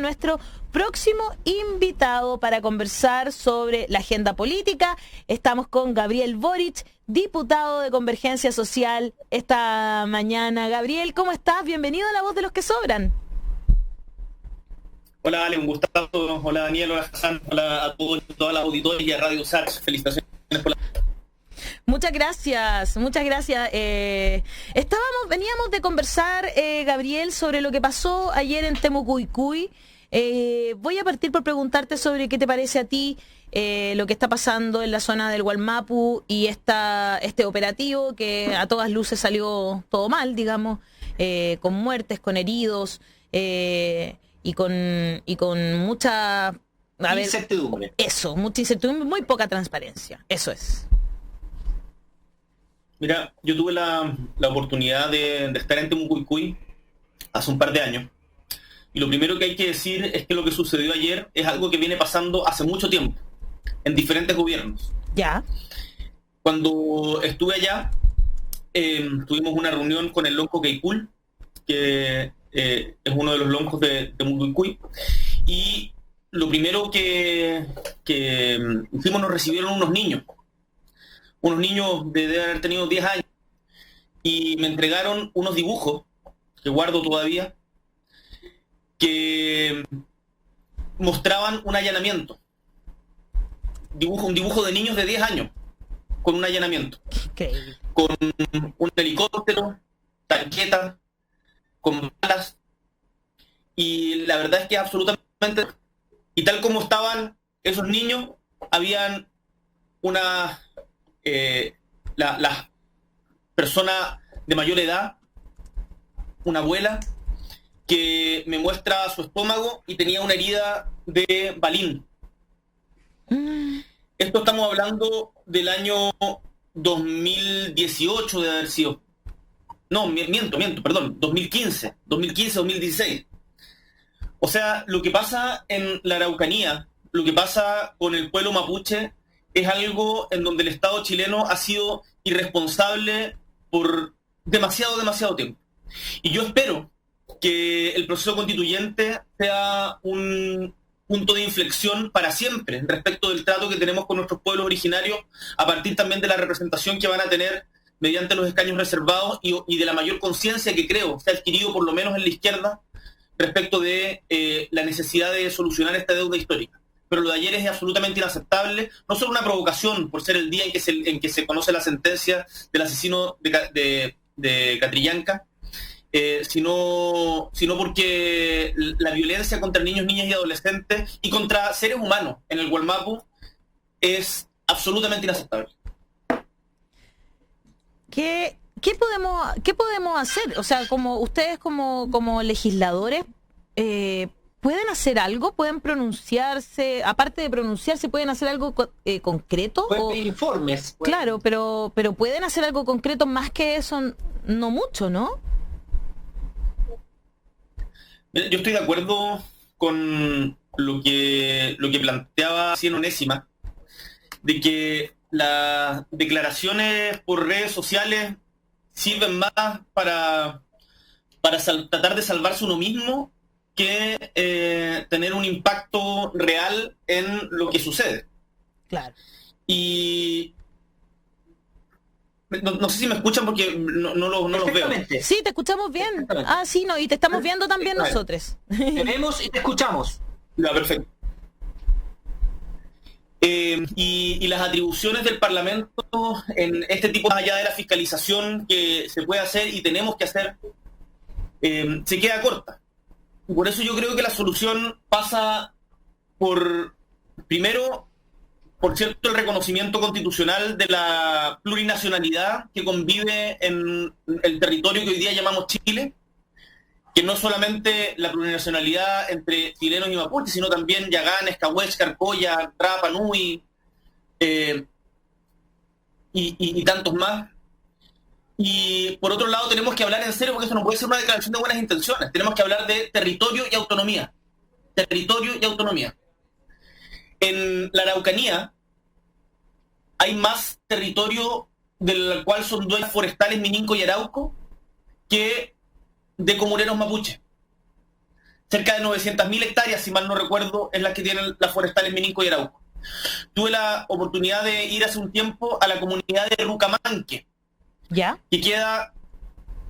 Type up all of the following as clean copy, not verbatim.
nuestro próximo invitado para conversar sobre la agenda política. Estamos con Gabriel Boric, diputado de Convergencia Social esta mañana. Gabriel, ¿cómo estás? Bienvenido a La Voz de los que Sobran. Hola Ale, un gustazo. Hola Daniel, hola Hassan, hola a todos, todas las auditores y a Radio Sars. Felicitaciones por la... Muchas gracias, muchas gracias. Veníamos de conversar, Gabriel, sobre lo que pasó ayer en Temucuicui. Voy a partir por preguntarte sobre qué te parece a ti lo que está pasando en la zona del Wallmapu y este operativo que a todas luces salió todo mal, digamos, con muertes, con heridos y con mucha... incertidumbre. Eso, mucha incertidumbre, muy poca transparencia, eso es. Mira, yo tuve la oportunidad de estar en Temucuicui hace un par de años. Y lo primero que hay que decir es que lo que sucedió ayer es algo que viene pasando hace mucho tiempo, en diferentes gobiernos. Ya. Cuando estuve allá, tuvimos una reunión con el lonco Keikul, que es uno de los loncos de Temucuicui. Y lo primero que hicimos, nos recibieron unos niños deben haber tenido 10 años, y me entregaron unos dibujos que guardo todavía, que mostraban un allanamiento. Un dibujo de niños de 10 años, con un allanamiento. Okay. Con un helicóptero, tanquetas, con balas, y la verdad es que absolutamente... Y tal como estaban esos niños, habían una... la persona de mayor edad, una abuela, que me muestra su estómago y tenía una herida de balín. Esto estamos hablando del año 2018 de haber sido. No, miento, perdón, 2015, 2016. O sea, lo que pasa en la Araucanía, lo que pasa con el pueblo mapuche, es algo en donde el Estado chileno ha sido irresponsable por demasiado tiempo. Y yo espero que el proceso constituyente sea un punto de inflexión para siempre respecto del trato que tenemos con nuestros pueblos originarios, a partir también de la representación que van a tener mediante los escaños reservados y de la mayor conciencia que creo se ha adquirido, por lo menos en la izquierda, respecto de la necesidad de solucionar esta deuda histórica. Pero lo de ayer es absolutamente inaceptable, no solo una provocación por ser el día en que se conoce la sentencia del asesino de Catrillanca, sino porque la violencia contra niños, niñas y adolescentes y contra seres humanos en el Wallmapu es absolutamente inaceptable. ¿Qué podemos hacer? O sea, como ustedes como legisladores, ¿pueden hacer algo? ¿Pueden pronunciarse? Aparte de pronunciarse, ¿pueden hacer algo concreto? Pueden pedir informes. Claro, pero ¿pueden hacer algo concreto más que eso? No mucho, ¿no? Yo estoy de acuerdo con lo que planteaba Cien Onésima, de que las declaraciones por redes sociales sirven más para tratar de salvarse uno mismo que tener un impacto real en lo que sucede. Claro. Y no sé si me escuchan porque no los veo. Sí, te escuchamos bien. Ah, sí, no, y te estamos viendo también nosotros. Te vemos y te escuchamos. Ya, perfecto. Y las atribuciones del Parlamento en este tipo, más allá de la fiscalización que se puede hacer y tenemos que hacer, se queda corta. Por eso yo creo que la solución pasa primero, por cierto, el reconocimiento constitucional de la plurinacionalidad que convive en el territorio que hoy día llamamos Chile, que no es solamente la plurinacionalidad entre chilenos y mapuches, sino también Yaganes, Cahués, Carcoya, Rapa Nui, y tantos más. Y por otro lado tenemos que hablar en serio, porque eso no puede ser una declaración de buenas intenciones. Tenemos que hablar de territorio y autonomía. Territorio y autonomía. En la Araucanía hay más territorio del cual son dueños forestales Mininco y Arauco que de comuneros mapuche. cerca de 900.000 hectáreas, si mal no recuerdo, es la que tienen las forestales Mininco y Arauco. Tuve la oportunidad de ir hace un tiempo a la comunidad de Rucamanque, ¿Ya? que queda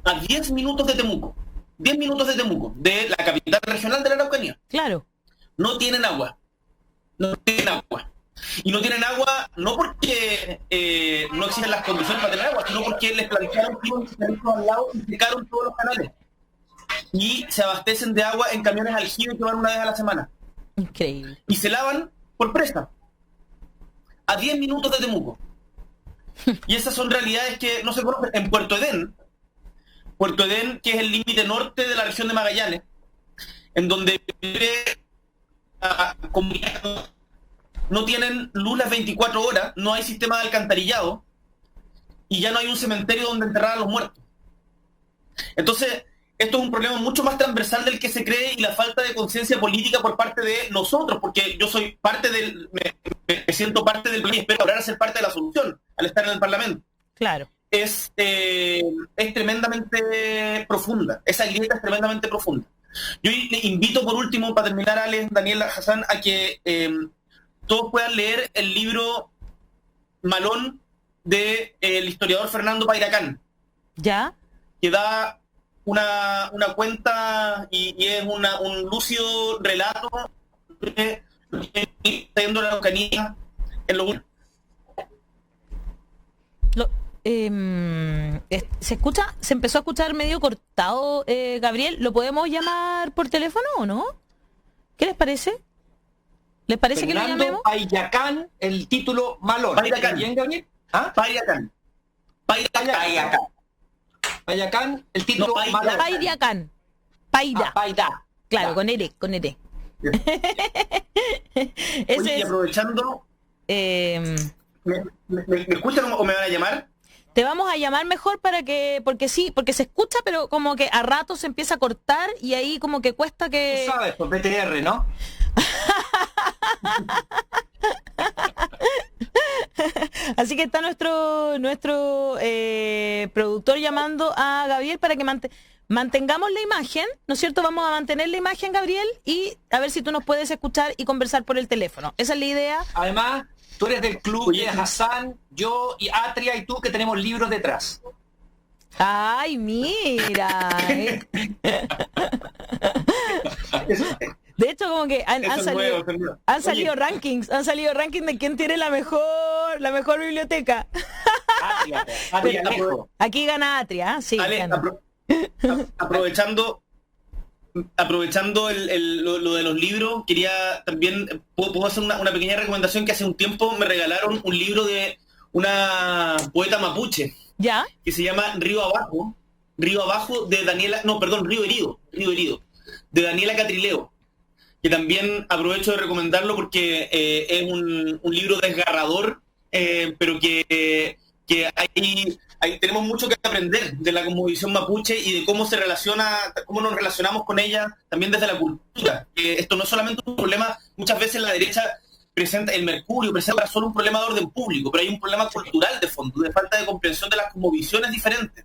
a 10 minutos de Temuco. 10 minutos de Temuco, de la capital regional de la Araucanía. Claro. No tienen agua. No tienen agua. Y no tienen agua no porque no existen las condiciones para tener agua, sino porque les plantearon al lado y secaron todos los canales. Y se abastecen de agua en camiones aljibe que van una vez a la semana. Increíble. Y se lavan por presa. A 10 minutos de Temuco. Y esas son realidades que no se conocen. En Puerto Edén, que es el límite norte de la región de Magallanes, en donde no tienen luz las 24 horas, no hay sistema de alcantarillado y ya no hay un cementerio donde enterrar a los muertos. Entonces, esto es un problema mucho más transversal del que se cree y la falta de conciencia política por parte de nosotros, porque yo soy parte me siento parte del problema y espero ahora ser parte de la solución al estar en el Parlamento. Claro. Es tremendamente profunda, esa grieta es tremendamente profunda. Yo le invito por último, para terminar, Alex, Daniela, Hassan, a que todos puedan leer el libro Malón del historiador Fernando Pairacán. ¿Ya? Que da una cuenta y es un lúcido relato de lo que está yendo la Araucanía en lo ¿Se escucha? ¿Se empezó a escuchar medio cortado, Gabriel? ¿Lo podemos llamar por teléfono o no? ¿Qué les parece? ¿Les parece Fernando que lo llamemos? Pairacán, el título Malón. Pairacán. ¿Bien, Gabriel? ¿Ah? Pairacán. Pairacán, el título No, Malón. Pairiacán. Paida. Paida. Claro, Ya. con R. Oye, y aprovechando, ¿me escuchan o me van a llamar? Te vamos a llamar mejor porque se escucha, pero como que a rato se empieza a cortar y ahí como que cuesta que... Tú sabes, por BTR, ¿no? Así que está nuestro productor llamando a Gabriel para que mantengamos la imagen, ¿no es cierto? Vamos a mantener la imagen, Gabriel, y a ver si tú nos puedes escuchar y conversar por el teléfono. Esa es la idea. Además, tú eres del club Oye, de Hassan, yo y Atria y tú que tenemos libros detrás. Ay, mira. De hecho, como que han salido rankings de quién tiene la mejor biblioteca. Atria lejos. Aquí gana Atria, ¿eh? Sí. Ale, gana. aprovechando lo de los libros, quería también, puedo hacer una pequeña recomendación, que hace un tiempo me regalaron un libro de una poeta mapuche, ¿Ya? que se llama Río Abajo de Daniela, Río Herido, de Daniela Catrileo, que también aprovecho de recomendarlo porque es un libro desgarrador, pero que tenemos mucho que aprender de la cosmovisión mapuche y de cómo cómo nos relacionamos con ella también desde la cultura. Esto no es solamente un problema, muchas veces la derecha presenta solo un problema de orden público, pero hay un problema cultural de fondo, de falta de comprensión de las cosmovisiones diferentes.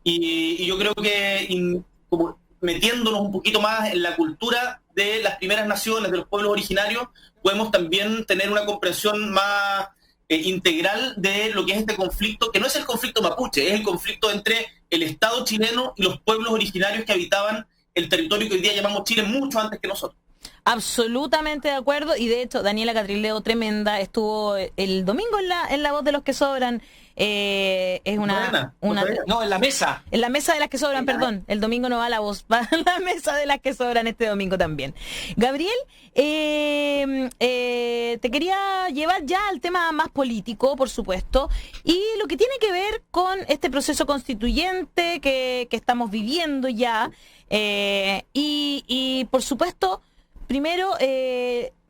Y yo creo que como metiéndonos un poquito más en la cultura de las primeras naciones, de los pueblos originarios, podemos también tener una comprensión más integral de lo que es este conflicto, que no es el conflicto mapuche, es el conflicto entre el Estado chileno y los pueblos originarios que habitaban el territorio que hoy día llamamos Chile mucho antes que nosotros. Absolutamente de acuerdo, y de hecho Daniela Catrileo, tremenda, estuvo el domingo en la Voz de los que Sobran. Es una No, en la mesa. en la mesa de las que sobran, perdón, el domingo no va la voz, va en la mesa de las que sobran este domingo también. Gabriel, te quería llevar ya al tema más político, por supuesto, y lo que tiene que ver con este proceso constituyente que estamos viviendo ya, y por supuesto, primero,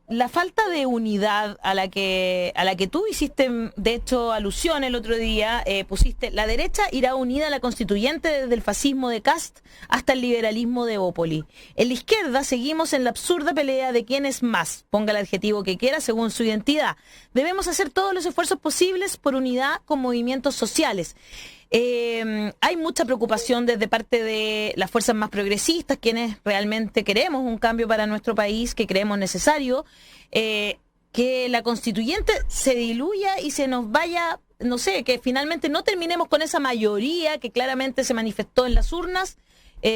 la falta de unidad a la que tú hiciste, de hecho, alusión el otro día, pusiste: la derecha irá unida a la constituyente desde el fascismo de Kast hasta el liberalismo de Evópoli. En la izquierda seguimos en la absurda pelea de quién es más, ponga el adjetivo que quiera según su identidad. Debemos hacer todos los esfuerzos posibles por unidad con movimientos sociales. Hay mucha preocupación desde parte de las fuerzas más progresistas, quienes realmente queremos un cambio para nuestro país, que creemos necesario, que la constituyente se diluya y se nos vaya, no sé, que finalmente no terminemos con esa mayoría que claramente se manifestó en las urnas,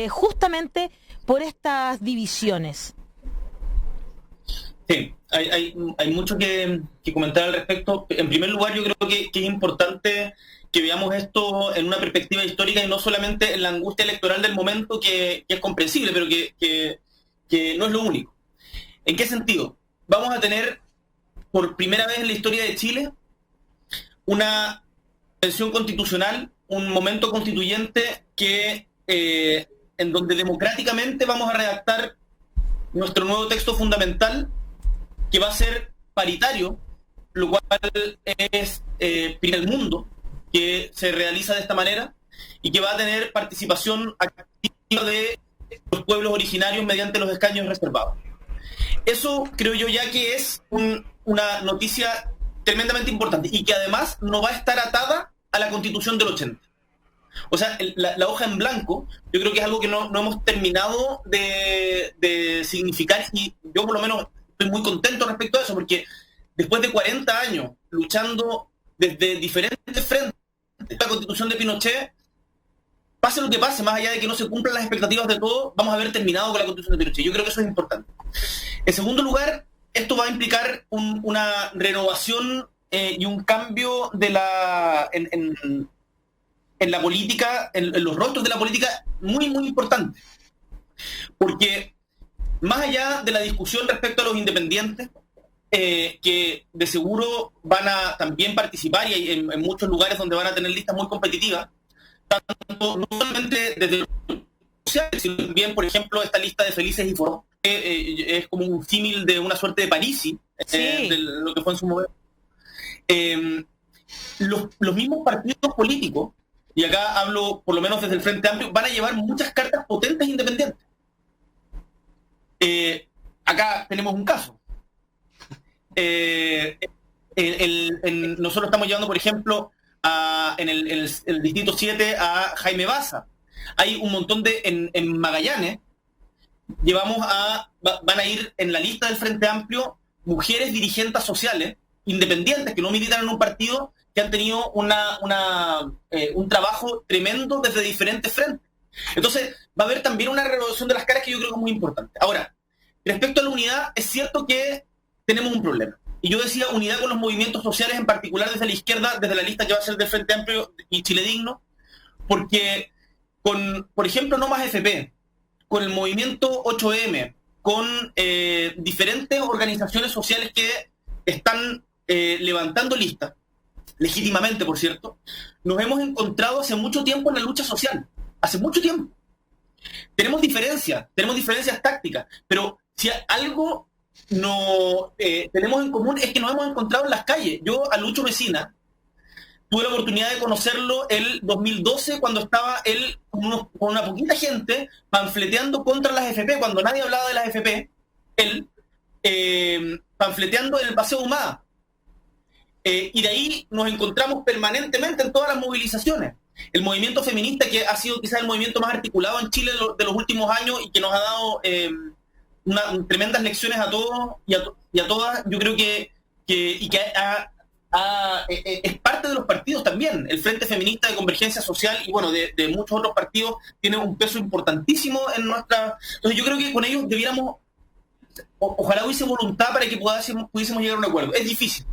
justamente por estas divisiones. Sí, hay mucho que comentar al respecto. En primer lugar, yo creo que es importante que veamos esto en una perspectiva histórica y no solamente en la angustia electoral del momento, que es comprensible, pero que no es lo único. ¿En qué sentido? Vamos a tener, por primera vez en la historia de Chile, una convención constitucional, un momento constituyente en donde democráticamente vamos a redactar nuestro nuevo texto fundamental, que va a ser paritario, lo cual es primer mundo, que se realiza de esta manera, y que va a tener participación activa de los pueblos originarios mediante los escaños reservados. Eso creo yo ya que es una noticia tremendamente importante, y que además no va a estar atada a la Constitución del 80. O sea, la hoja en blanco, yo creo que es algo que no hemos terminado de significar, y yo por lo menos estoy muy contento respecto a eso, porque después de 40 años luchando desde diferentes frentes la Constitución de Pinochet, pase lo que pase, más allá de que no se cumplan las expectativas de todos, vamos a haber terminado con la Constitución de Pinochet. Yo creo que eso es importante. En segundo lugar, esto va a implicar una renovación y un cambio de en la política, en los rostros de la política, muy, muy importante. Porque más allá de la discusión respecto a los independientes, que de seguro van a también participar, y hay en muchos lugares donde van a tener listas muy competitivas, tanto no solamente desde sociales, sino también, por ejemplo, esta lista de Felices y Foró, es como un símil de una suerte de Parisi, de lo que fue en su momento. Los mismos partidos políticos, y acá hablo por lo menos desde el Frente Amplio, van a llevar muchas cartas potentes independientes. Acá tenemos un caso. Nosotros estamos llevando, por ejemplo, en el Distrito 7 a Jaime Baza. Hay un montón en Magallanes, van a ir en la lista del Frente Amplio mujeres dirigentes sociales independientes que no militan en un partido, que han tenido un trabajo tremendo desde diferentes frentes. Entonces va a haber también una renovación de las caras que yo creo que es muy importante. Ahora, respecto a la unidad, es cierto que tenemos un problema. Y yo decía unidad con los movimientos sociales, en particular desde la izquierda, desde la lista que va a ser del Frente Amplio y Chile Digno, porque por ejemplo, No Más FP, con el movimiento 8M, con diferentes organizaciones sociales que están levantando listas, legítimamente, por cierto, nos hemos encontrado hace mucho tiempo en la lucha social. Hace mucho tiempo. Tenemos diferencias tácticas, pero si algo no tenemos en común es que nos hemos encontrado en las calles. Yo a Lucho Mesina tuve la oportunidad de conocerlo el 2012, cuando estaba él con una poquita gente panfleteando contra las FP, cuando nadie hablaba de las FP, él panfleteando en el Paseo Humada. Y de ahí nos encontramos permanentemente en todas las movilizaciones. El movimiento feminista, que ha sido quizás el movimiento más articulado en Chile de los últimos años y que nos ha dado tremendas lecciones a todos y a todas, yo creo que es parte de los partidos también. El Frente Feminista de Convergencia Social y bueno, de muchos otros partidos tiene un peso importantísimo en nuestra... Entonces yo creo que con ellos debiéramos, ojalá hubiese voluntad para que pudiésemos llegar a un acuerdo. Es difícil.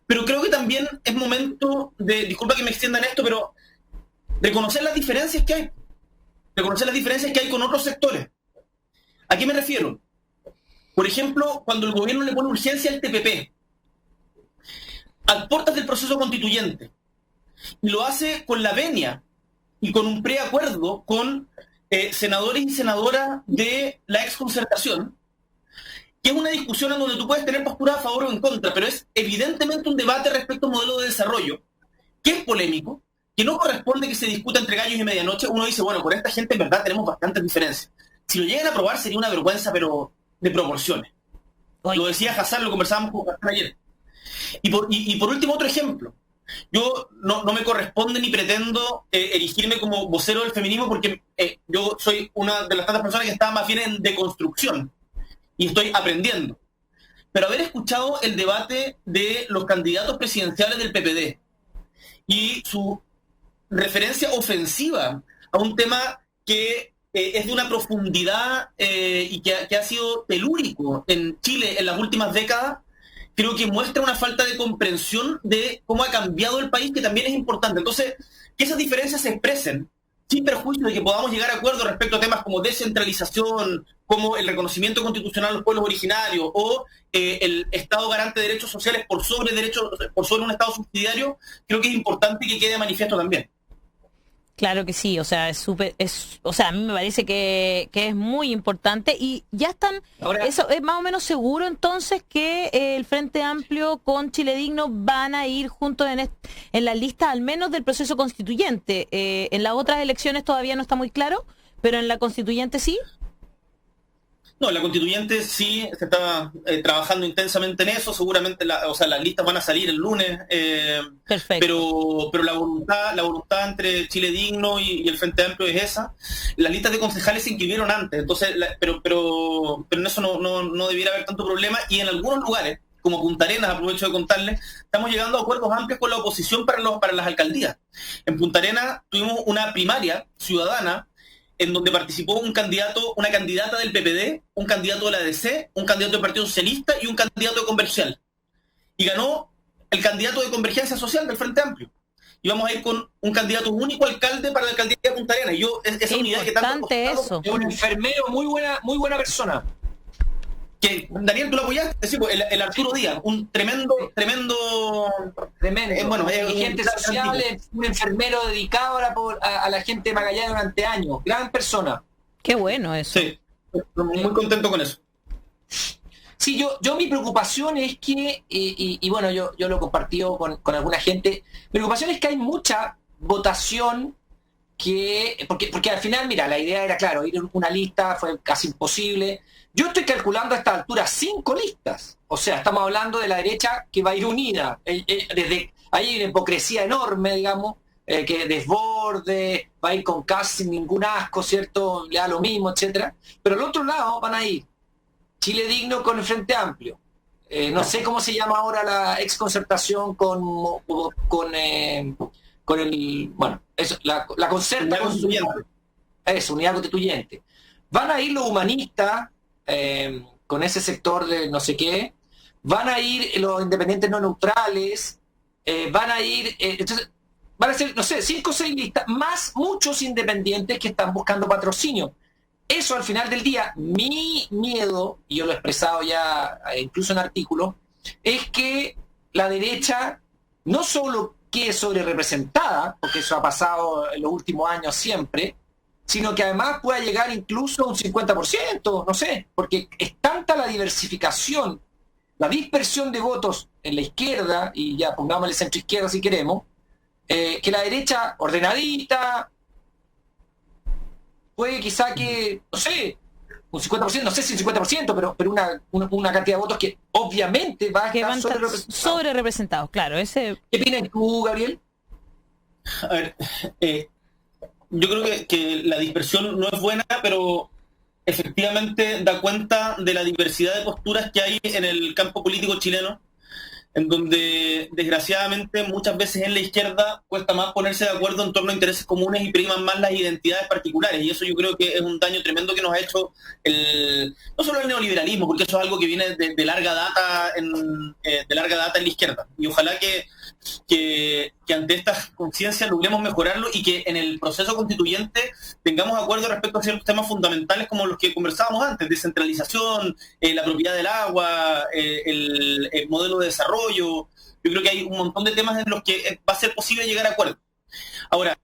Pero creo que también es momento de, disculpa que me extienda en esto, pero reconocer las diferencias que hay. Reconocer las diferencias que hay con otros sectores. ¿A qué me refiero? Por ejemplo, cuando el gobierno le pone urgencia al TPP, a puertas del proceso constituyente, y lo hace con la venia y con un preacuerdo con senadores y senadoras de la exconcertación, que es una discusión en donde tú puedes tener posturas a favor o en contra, pero es evidentemente un debate respecto a un modelo de desarrollo que es polémico, que no corresponde que se discuta entre gallos y medianoche. Uno dice, bueno, con esta gente en verdad tenemos bastantes diferencias. Si lo llegan a aprobar sería una vergüenza, pero de proporciones. Oye. Lo decía Hassan, lo conversábamos con Hassan ayer. Y por último, otro ejemplo. Yo no me corresponde ni pretendo erigirme como vocero del feminismo porque yo soy una de las tantas personas que está más bien en deconstrucción y estoy aprendiendo. Pero haber escuchado el debate de los candidatos presidenciales del PPD y su referencia ofensiva a un tema que es de una profundidad y que ha sido telúrico en Chile en las últimas décadas, creo que muestra una falta de comprensión de cómo ha cambiado el país, que también es importante. Entonces, que esas diferencias se expresen sin perjuicio de que podamos llegar a acuerdos respecto a temas como descentralización, como el reconocimiento constitucional de los pueblos originarios o el Estado garante de derechos sociales por sobre un Estado subsidiario, creo que es importante que quede manifiesto también. Claro que sí, o sea, a mí me parece que es muy importante y ya están, Ahora, eso es más o menos seguro entonces que el Frente Amplio con Chile Digno van a ir juntos en la lista al menos del proceso constituyente. En las otras elecciones todavía no está muy claro, pero en la constituyente sí. No, la constituyente sí se está trabajando intensamente en eso, seguramente las listas van a salir el lunes, Perfecto. pero la voluntad entre Chile Digno y el Frente Amplio es esa. Las listas de concejales se inscribieron antes, entonces, pero en eso no debiera haber tanto problema, y en algunos lugares, como Punta Arenas, aprovecho de contarles, estamos llegando a acuerdos amplios con la oposición para las alcaldías. En Punta Arenas tuvimos una primaria ciudadana en donde participó una candidata del PPD, un candidato de la DC, un candidato del Partido Socialista y un candidato de Convergencia. Y ganó el candidato de Convergencia Social del Frente Amplio. Y vamos a ir con un candidato único alcalde para la alcaldía de Punta Arenas. Y yo, esa unidad que tanto eso. Es un enfermero muy buena persona. Que Daniel, tú lo apoyaste, sí, pues, el Arturo Díaz, un tremendo Dirigente social, un enfermero dedicado a la gente de Magallanes durante años. Gran persona. Qué bueno eso. Sí, muy contento con eso. Sí, yo mi preocupación es que, y bueno, yo lo he compartido con alguna gente, mi preocupación es que hay mucha votación porque al final, mira, la idea era, claro, ir en una lista fue casi imposible. Yo estoy calculando a esta altura 5 listas. O sea, estamos hablando de la derecha que va a ir unida. Desde ahí hay una hipocresía enorme, digamos, que desborde, va a ir con casi ningún asco, ¿cierto? Le da lo mismo, etcétera. Pero al otro lado van a ir Chile Digno con el Frente Amplio. No sé cómo se llama ahora la exconcertación con el, bueno, eso, la concerta constituyente. Es unidad constituyente. Van a ir los humanistas con ese sector de no sé qué, van a ir los independientes no neutrales, van a ir, entonces van a ser, no sé, 5 o 6 listas, más muchos independientes que están buscando patrocinio. Eso al final del día, mi miedo, y yo lo he expresado ya incluso en artículos, es que la derecha no solo quede sobre representada, porque eso ha pasado en los últimos años siempre, sino que además pueda llegar incluso a un 50%, no sé, porque es tanta la diversificación, la dispersión de votos en la izquierda, y ya pongámosle centro izquierda si queremos, que la derecha ordenadita puede quizá que, no sé, un 50%, no sé si un 50%, pero una cantidad de votos que obviamente va a estar sobre representados, claro. ¿Qué opinas tú, Gabriel? A ver, yo creo que la dispersión no es buena, pero efectivamente da cuenta de la diversidad de posturas que hay en el campo político chileno, en donde desgraciadamente muchas veces en la izquierda cuesta más ponerse de acuerdo en torno a intereses comunes y priman más las identidades particulares, y eso yo creo que es un daño tremendo que nos ha hecho no solo el neoliberalismo, porque eso es algo que viene de larga data en la izquierda, y ojalá que ante estas conciencias logremos mejorarlo y que en el proceso constituyente tengamos acuerdo respecto a ciertos temas fundamentales como los que conversábamos antes: descentralización, la propiedad del agua, el modelo de desarrollo. Yo creo que hay un montón de temas en los que va a ser posible llegar a acuerdo. Ahora,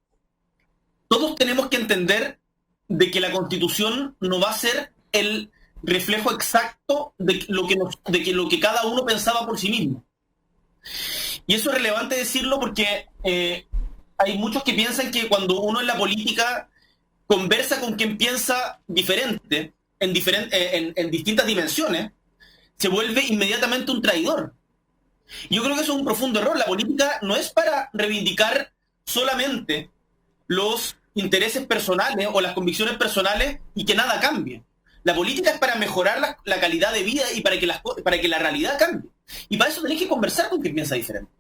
todos tenemos que entender de que la Constitución no va a ser el reflejo exacto de lo que cada uno pensaba por sí mismo. Y eso es relevante decirlo porque hay muchos que piensan que cuando uno en la política conversa con quien piensa diferente, en distintas dimensiones, se vuelve inmediatamente un traidor. Yo creo que eso es un profundo error. La política no es para reivindicar solamente los intereses personales o las convicciones personales y que nada cambie. La política es para mejorar la calidad de vida y para que la realidad cambie. Y para eso tenés que conversar con quien piensa diferente.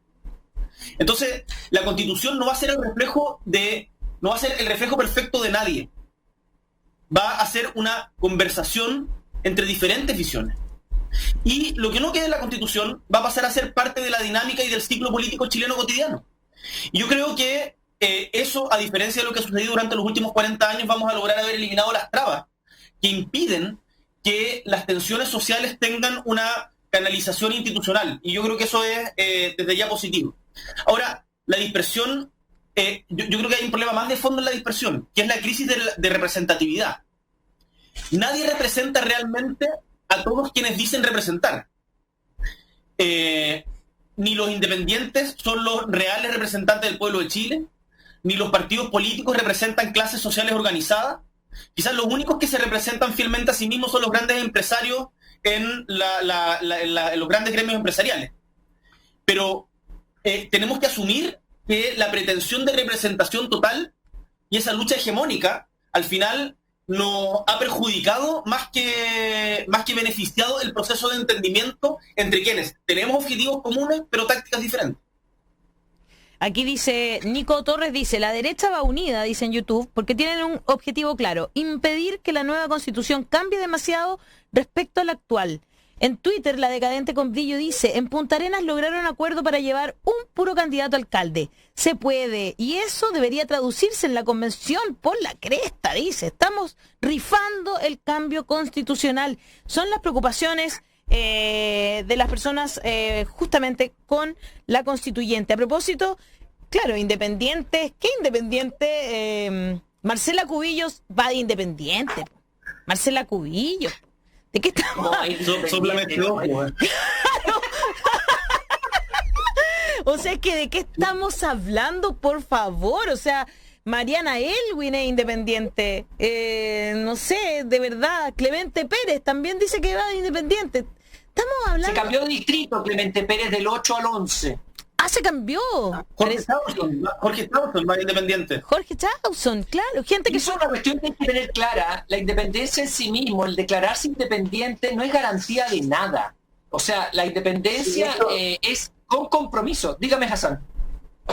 Entonces, la Constitución no va a ser el reflejo perfecto de nadie. Va a ser una conversación entre diferentes visiones. Y lo que no quede en la Constitución va a pasar a ser parte de la dinámica y del ciclo político chileno cotidiano. Y yo creo que eso, a diferencia de lo que ha sucedido durante los últimos 40 años, vamos a lograr haber eliminado las trabas que impiden que las tensiones sociales tengan una canalización institucional. Y yo creo que eso es desde ya positivo. Ahora, la dispersión, yo creo que hay un problema más de fondo en la dispersión, que es la crisis de representatividad. Nadie representa realmente a todos quienes dicen representar. Ni los independientes son los reales representantes del pueblo de Chile, ni los partidos políticos representan clases sociales organizadas. Quizás los únicos que se representan fielmente a sí mismos son los grandes empresarios en los grandes gremios empresariales. Pero tenemos que asumir que la pretensión de representación total y esa lucha hegemónica, al final, nos ha perjudicado más que beneficiado el proceso de entendimiento entre quienes tenemos objetivos comunes, pero tácticas diferentes. Aquí dice, Nico Torres dice, la derecha va unida, dice en YouTube, porque tienen un objetivo claro, impedir que la nueva constitución cambie demasiado respecto a la actual. En Twitter, la decadente con brillo dice, en Punta Arenas lograron acuerdo para llevar un puro candidato a alcalde. Se puede, y eso debería traducirse en la convención por la cresta, dice. Estamos rifando el cambio constitucional. Son las preocupaciones de las personas justamente con la constituyente. A propósito, claro, independientes, ¿qué independiente? Marcela Cubillos va de independiente. Marcela Cubillos. ¿De qué estamos hablando? O sea, que ¿de qué estamos hablando, por favor? O sea, Mariana Elwin es independiente. No sé, de verdad. Clemente Pérez también dice que va de independiente. Estamos hablando... Se cambió de distrito Clemente Pérez del 8 al 11. Ah, se cambió. Jorge Tauson va de independiente. Jorge Tauson, claro. Gente que... Es una cuestión que hay que tener clara. La independencia en sí mismo, el declararse independiente, no es garantía de nada. O sea, la independencia es con compromiso. Dígame, Hassan.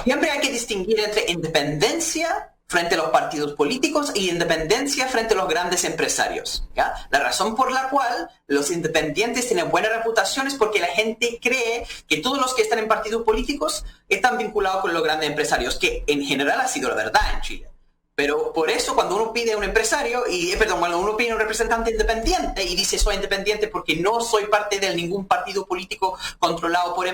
Siempre hay que distinguir entre independencia frente a los partidos políticos y independencia frente a los grandes empresarios, ¿ya? La razón por la cual los independientes tienen buena reputación es porque la gente cree que todos los que están en partidos políticos están vinculados con los grandes empresarios, que en general ha sido la verdad en Chile. Pero por eso cuando uno pide a un empresario, cuando uno pide a un representante independiente y dice soy independiente porque no soy parte de ningún partido político controlado por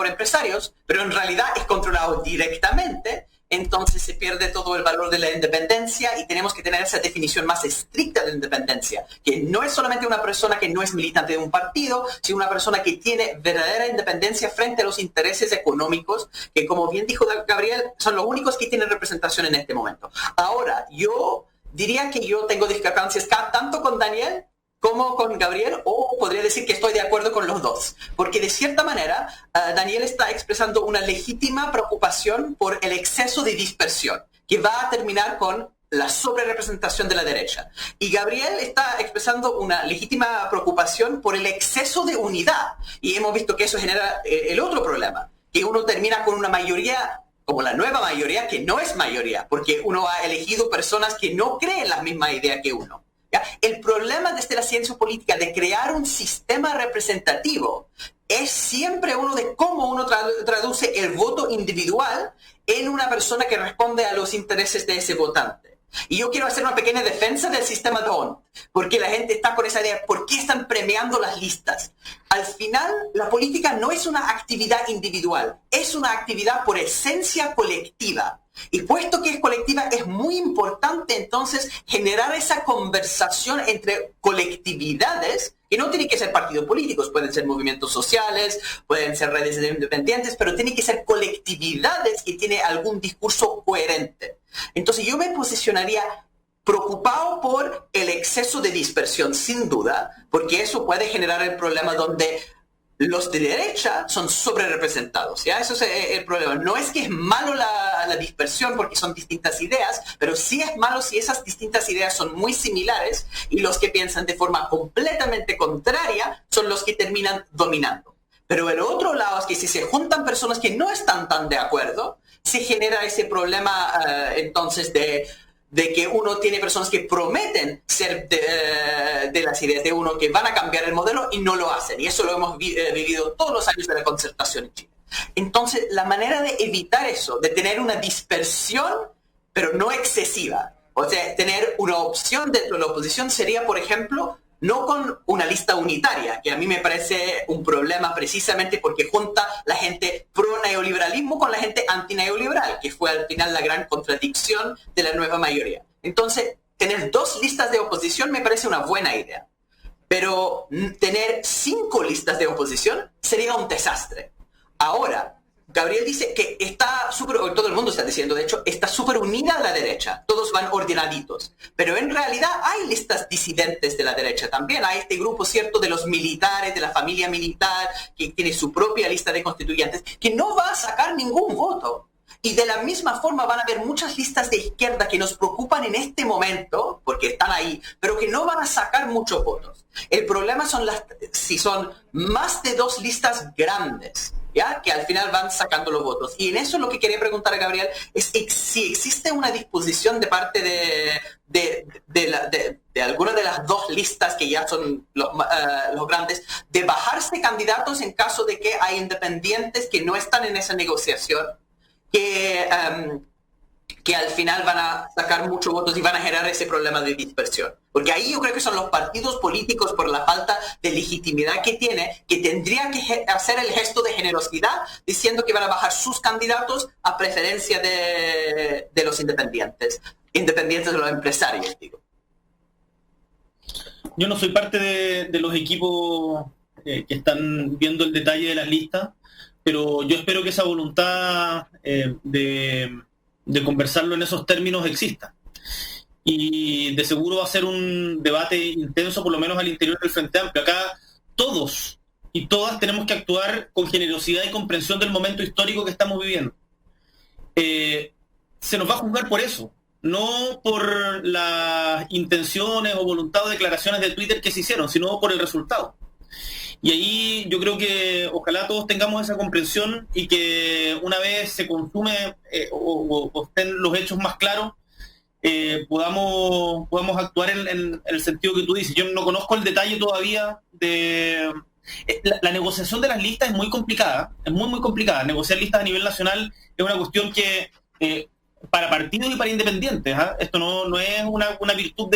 empresarios, pero en realidad es controlado directamente, entonces se pierde todo el valor de la independencia y tenemos que tener esa definición más estricta de la independencia, que no es solamente una persona que no es militante de un partido, sino una persona que tiene verdadera independencia frente a los intereses económicos, que como bien dijo Gabriel, son los únicos que tienen representación en este momento. Ahora, yo diría que yo tengo discrepancias tanto con Daniel como con Gabriel, o podría decir que estoy de acuerdo con los dos, porque de cierta manera Daniel está expresando una legítima preocupación por el exceso de dispersión, que va a terminar con la sobrerepresentación de la derecha. Y Gabriel está expresando una legítima preocupación por el exceso de unidad, y hemos visto que eso genera el otro problema, que uno termina con una mayoría como la nueva mayoría, que no es mayoría, porque uno ha elegido personas que no creen la misma idea que uno. ¿Ya? El problema desde la ciencia política de crear un sistema representativo es siempre uno de cómo uno traduce el voto individual en una persona que responde a los intereses de ese votante. Y yo quiero hacer una pequeña defensa del sistema DONT, porque la gente está con esa idea, ¿por qué están premiando las listas? Al final, la política no es una actividad individual, es una actividad por esencia colectiva. Y puesto que es colectiva, es muy importante entonces generar esa conversación entre colectividades, que no tienen que ser partidos políticos, pueden ser movimientos sociales, pueden ser redes independientes, pero tienen que ser colectividades que tienen algún discurso coherente. Entonces yo me posicionaría preocupado por el exceso de dispersión, sin duda, porque eso puede generar el problema donde los de derecha son sobre representados, ¿ya? Eso es el problema. No es que es malo la dispersión porque son distintas ideas, pero sí es malo si esas distintas ideas son muy similares y los que piensan de forma completamente contraria son los que terminan dominando. Pero el otro lado es que si se juntan personas que no están tan de acuerdo, se genera ese problema entonces de que uno tiene personas que prometen ser de las ideas de uno, que van a cambiar el modelo y no lo hacen. Y eso lo hemos vivido todos los años de la concertación en Chile. Entonces, la manera de evitar eso, de tener una dispersión, pero no excesiva, o sea, tener una opción dentro de la oposición sería, por ejemplo, no con una lista unitaria, que a mí me parece un problema precisamente porque junta la gente pro-neoliberalismo con la gente anti-neoliberal, que fue al final la gran contradicción de la nueva mayoría. Entonces, tener 2 listas de oposición me parece una buena idea, pero tener 5 listas de oposición sería un desastre. Ahora, Gabriel dice que está súper, todo el mundo está diciendo, de hecho, está súper unida a la derecha. Todos van ordenaditos. Pero en realidad hay listas disidentes de la derecha también. Hay este grupo, ¿cierto?, de los militares, de la familia militar, que tiene su propia lista de constituyentes, que no va a sacar ningún voto. Y de la misma forma van a haber muchas listas de izquierda que nos preocupan en este momento, porque están ahí, pero que no van a sacar muchos votos. El problema son si son más de 2 listas grandes, ¿ya?, que al final van sacando los votos. Y en eso lo que quería preguntar a Gabriel es si existe una disposición de parte de alguna de las 2 listas que ya son los grandes, de bajarse candidatos en caso de que hay independientes que no están en esa negociación, que al final van a sacar muchos votos y van a generar ese problema de dispersión. Porque ahí yo creo que son los partidos políticos, por la falta de legitimidad que tiene, que tendrían que hacer el gesto de generosidad diciendo que van a bajar sus candidatos a preferencia de los independientes de los empresarios, digo. Yo no soy parte de los equipos que están viendo el detalle de las listas, pero yo espero que esa voluntad de conversarlo en esos términos exista. Y de seguro va a ser un debate intenso, por lo menos al interior del Frente Amplio. Acá todos y todas tenemos que actuar con generosidad y comprensión del momento histórico que estamos viviendo. Se nos va a juzgar por eso, no por las intenciones o voluntad o declaraciones de Twitter que se hicieron, sino por el resultado. Y ahí yo creo que ojalá todos tengamos esa comprensión y que una vez se consume o estén los hechos más claros, podamos actuar en el sentido que tú dices. Yo no conozco el detalle todavía de... La negociación de las listas es muy complicada, es muy, muy complicada. Negociar listas a nivel nacional es una cuestión que... para partidos y para independientes, ¿eh? Esto no es una virtud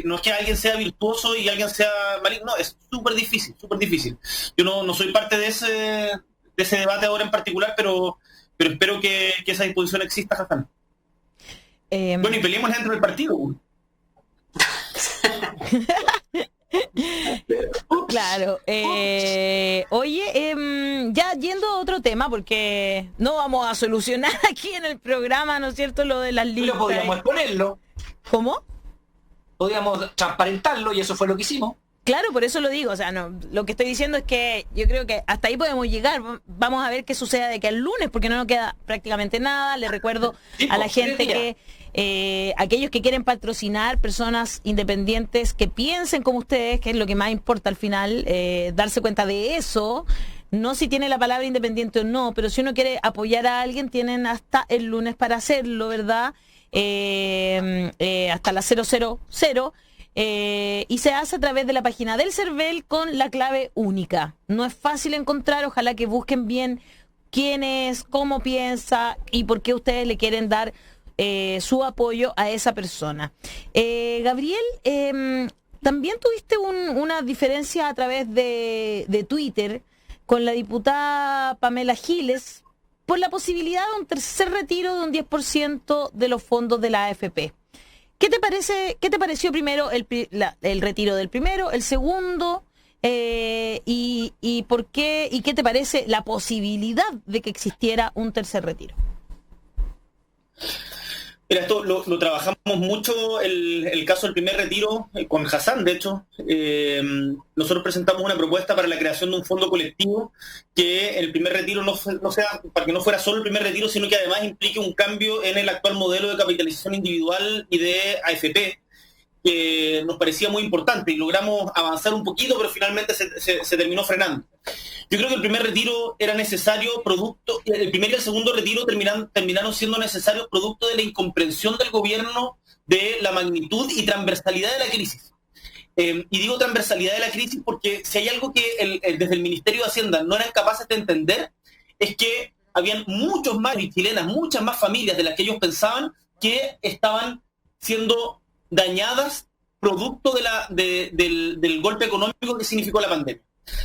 no es que alguien sea virtuoso y alguien sea maligno, no, es súper difícil, súper difícil. Yo no soy parte de ese debate ahora en particular, pero espero que esa disposición exista, Hassan. Bueno, y peleemos dentro del partido. Claro. Oye, ya yendo a otro tema, porque no vamos a solucionar aquí en el programa, ¿no es cierto?, lo de las listas. Pero podríamos exponerlo. ¿Cómo? Podríamos transparentarlo y eso fue lo que hicimos. Claro, por eso lo digo, o sea, no, lo que estoy diciendo es que yo creo que hasta ahí podemos llegar. Vamos a ver qué sucede de que el lunes, porque no nos queda prácticamente nada. Le recuerdo a la gente que aquellos que quieren patrocinar personas independientes que piensen como ustedes, que es lo que más importa al final, darse cuenta de eso, no si tiene la palabra independiente o no, pero si uno quiere apoyar a alguien, tienen hasta el lunes para hacerlo, ¿verdad? Hasta las 000. Y se hace a través de la página del CERVEL con la clave única. No es fácil encontrar, ojalá que busquen bien quién es, cómo piensa y por qué ustedes le quieren dar su apoyo a esa persona. Gabriel, también tuviste una diferencia a través de Twitter con la diputada Pamela Giles por la posibilidad de un tercer retiro de un 10% de los fondos de la AFP. ¿Qué te pareció primero el retiro del primero, el segundo, y por qué, y qué te parece la posibilidad de que existiera un tercer retiro? Mira, esto lo trabajamos mucho, el caso del primer retiro, con Hassan, de hecho. Nosotros presentamos una propuesta para la creación de un fondo colectivo, que el primer retiro no sea, para que no fuera solo el primer retiro, sino que además implique un cambio en el actual modelo de capitalización individual y de AFP, que nos parecía muy importante, y logramos avanzar un poquito, pero finalmente se terminó frenando. Yo creo que el primer retiro era necesario el primer y el segundo retiro terminaron siendo necesarios producto de la incomprensión del gobierno de la magnitud y transversalidad de la crisis. Y digo transversalidad de la crisis porque si hay algo que desde el Ministerio de Hacienda no eran capaces de entender, es que habían muchos más chilenas, muchas más familias de las que ellos pensaban, que estaban siendo dañadas producto del golpe económico que significó la pandemia.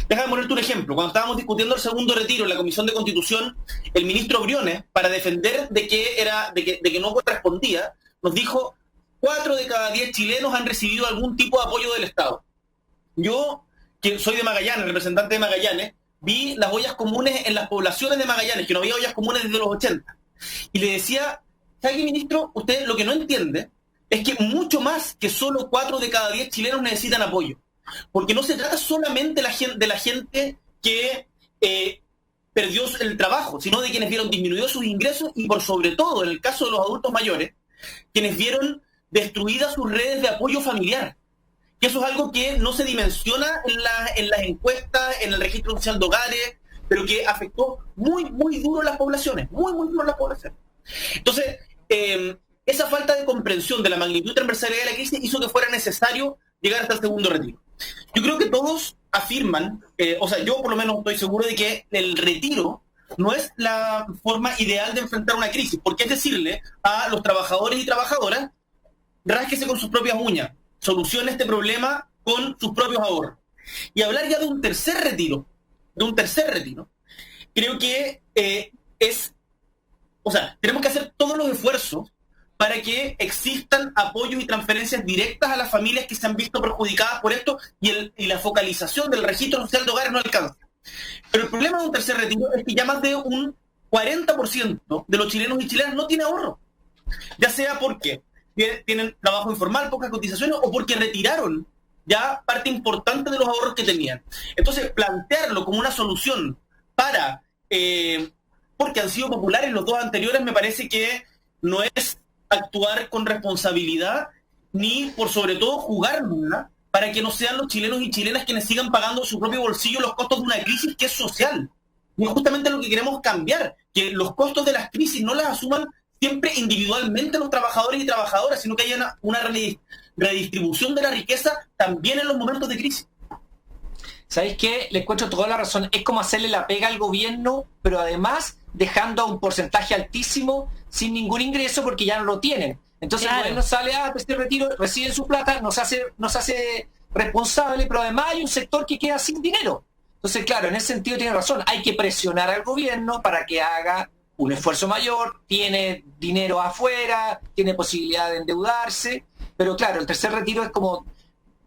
Déjame ponerte un ejemplo. Cuando estábamos discutiendo el segundo retiro en la Comisión de Constitución, el ministro Briones, para defender de que no correspondía, nos dijo: 4 de cada 10 chilenos han recibido algún tipo de apoyo del Estado. Yo, que soy de Magallanes, representante de Magallanes, vi las ollas comunes en las poblaciones de Magallanes, que no había ollas comunes desde los 80. Y le decía: ¿sabe qué, ministro? Usted lo que no entiende es que mucho más que solo 4 de cada 10 chilenos necesitan apoyo. Porque no se trata solamente de la gente que perdió el trabajo, sino de quienes vieron disminuidos sus ingresos y, por sobre todo, en el caso de los adultos mayores, quienes vieron destruidas sus redes de apoyo familiar. Que eso es algo que no se dimensiona en las encuestas, en el registro social de hogares, pero que afectó muy, muy duro a las poblaciones, muy, muy duro a las poblaciones. Entonces, esa falta de comprensión de la magnitud y transversalidad de la crisis hizo que fuera necesario llegar hasta el segundo retiro. Yo creo que todos afirman, yo por lo menos estoy seguro de que el retiro no es la forma ideal de enfrentar una crisis, porque es decirle a los trabajadores y trabajadoras: rásquese con sus propias uñas, solucione este problema con sus propios ahorros. Y hablar ya de un tercer retiro, creo que tenemos que hacer todos los esfuerzos para que existan apoyos y transferencias directas a las familias que se han visto perjudicadas por esto, y la focalización del registro social de hogares no alcanza. Pero el problema de un tercer retiro es que ya más de un 40% de los chilenos y chilenas no tiene ahorro, ya sea porque tienen trabajo informal, pocas cotizaciones, o porque retiraron ya parte importante de los ahorros que tenían. Entonces, plantearlo como una solución porque han sido populares los dos anteriores, me parece que no es actuar con responsabilidad, ni por sobre todo jugárnosla para que no sean los chilenos y chilenas quienes sigan pagando de su propio bolsillo los costos de una crisis que es social. Y es justamente lo que queremos cambiar, que los costos de las crisis no las asuman siempre individualmente los trabajadores y trabajadoras, sino que haya una redistribución de la riqueza también en los momentos de crisis. ¿Sabéis qué? Le encuentro toda la razón. Es como hacerle la pega al gobierno, pero además dejando a un porcentaje altísimo sin ningún ingreso porque ya no lo tienen. Entonces claro, el gobierno sale a este retiro, reciben su plata, nos hace responsable, pero además hay un sector que queda sin dinero. Entonces, claro, en ese sentido tiene razón. Hay que presionar al gobierno para que haga un esfuerzo mayor, tiene dinero afuera, tiene posibilidad de endeudarse, pero claro, el tercer retiro es como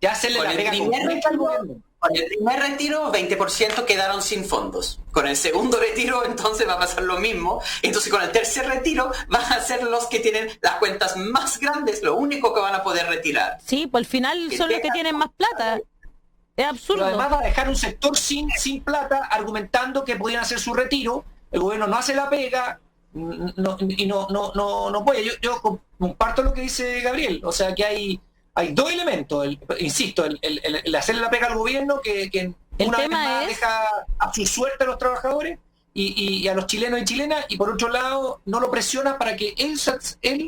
ya hacerle la pega completa al gobierno. Con el primer retiro, 20% quedaron sin fondos. Con el segundo retiro, entonces va a pasar lo mismo. Entonces, con el tercer retiro, van a ser los que tienen las cuentas más grandes, lo único que van a poder retirar. Sí, pues al final son los que tienen más plata. Es absurdo. Pero además va a dejar un sector sin plata, argumentando que podían hacer su retiro. El gobierno no hace la pega no puede. Yo comparto lo que dice Gabriel. O sea, que hay dos elementos, el hacerle la pega al gobierno que una vez más deja a su suerte a los trabajadores y a los chilenos y chilenas, y por otro lado no lo presiona para que él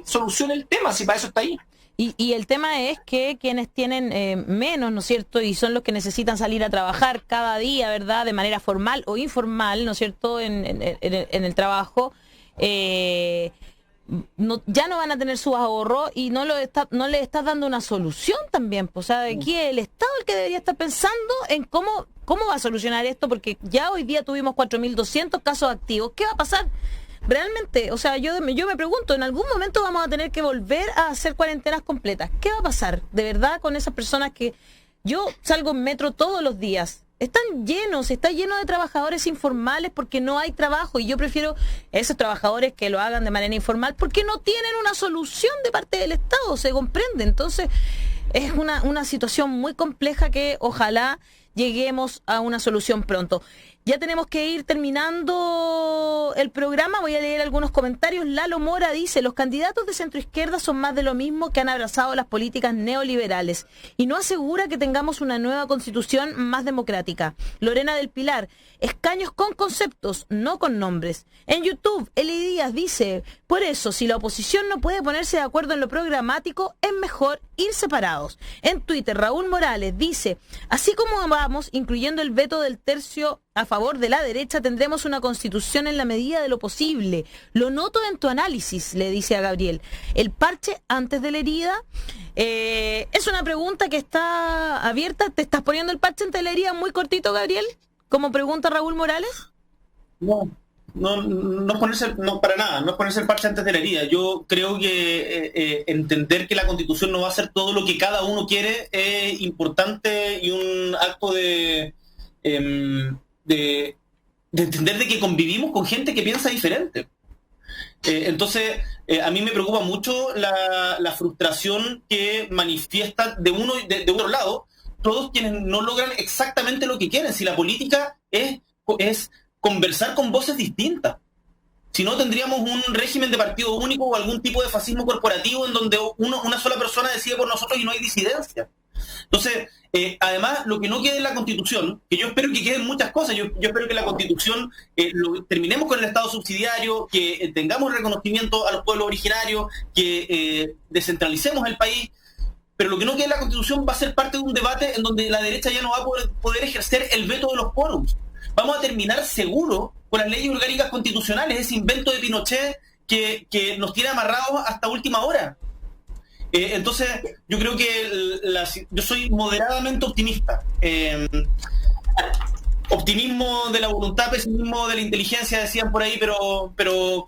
solucione el tema, si para eso está ahí. Y el tema es que quienes tienen menos, ¿no es cierto?, y son los que necesitan salir a trabajar cada día, ¿verdad?, de manera formal o informal, ¿no es cierto?, en el trabajo, ya no van a tener sus ahorros y no le estás dando una solución también. Pues, o sea, aquí el Estado el que debería estar pensando en cómo va a solucionar esto, porque ya hoy día tuvimos 4.200 casos activos. ¿Qué va a pasar realmente? O sea, yo me pregunto, en algún momento vamos a tener que volver a hacer cuarentenas completas. ¿Qué va a pasar de verdad con esas personas que yo salgo en metro todos los días está lleno de trabajadores informales porque no hay trabajo, y yo prefiero esos trabajadores que lo hagan de manera informal porque no tienen una solución de parte del Estado, se comprende. Entonces es una situación muy compleja que ojalá lleguemos a una solución pronto. Ya tenemos que ir terminando el programa. Voy a leer algunos comentarios. Lalo Mora dice: los candidatos de centroizquierda son más de lo mismo, que han abrazado las políticas neoliberales y no asegura que tengamos una nueva constitución más democrática. Lorena del Pilar: escaños con conceptos, no con nombres. En YouTube, Eli Díaz dice: por eso, si la oposición no puede ponerse de acuerdo en lo programático, es mejor ir separados. En Twitter, Raúl Morales dice: así como vamos, incluyendo el veto del tercio a favor de la derecha, tendremos una constitución en la medida de lo posible. Lo noto en tu análisis, le dice a Gabriel. ¿El parche antes de la herida? Es una pregunta que está abierta. ¿Te estás poniendo el parche antes de la herida muy cortito, Gabriel? Como pregunta Raúl Morales. No es ponerse, no, para nada, no es ponerse el parche antes de la herida. Yo creo que entender que la Constitución no va a hacer todo lo que cada uno quiere es importante, y un acto de entender de que convivimos con gente que piensa diferente. Entonces, a mí me preocupa mucho la frustración que manifiesta de uno de otro lado todos quienes no logran exactamente lo que quieren. Si la política es conversar con voces distintas. Si no, tendríamos un régimen de partido único o algún tipo de fascismo corporativo en donde una sola persona decide por nosotros y no hay disidencia. Entonces, además, lo que no quede en la Constitución, que yo espero que queden muchas cosas, yo espero que la Constitución terminemos con el Estado subsidiario, que tengamos reconocimiento a los pueblos originarios, que descentralicemos el país, pero lo que no quede en la Constitución va a ser parte de un debate en donde la derecha ya no va a poder ejercer el veto de los quórums. Vamos a terminar seguro con las leyes orgánicas constitucionales, ese invento de Pinochet que nos tiene amarrados hasta última hora. Entonces, yo creo que yo soy moderadamente optimista. Optimismo de la voluntad, pesimismo de la inteligencia, decían por ahí, pero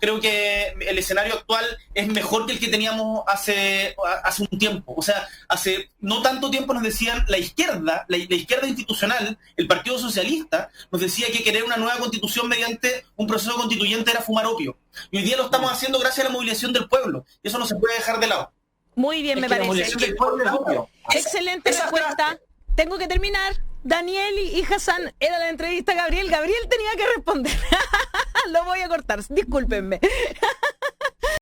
creo que el escenario actual es mejor que el que teníamos hace un tiempo. O sea, hace no tanto tiempo nos decían la izquierda institucional, el Partido Socialista, nos decía que querer una nueva constitución mediante un proceso constituyente era fumar opio. Y hoy día lo estamos haciendo gracias a la movilización del pueblo. Y eso no se puede dejar de lado. Muy bien, me parece. Excelente respuesta. Tengo que terminar. Daniel y Hassan, era la entrevista a Gabriel. Gabriel tenía que responder. Lo voy a cortar, discúlpenme.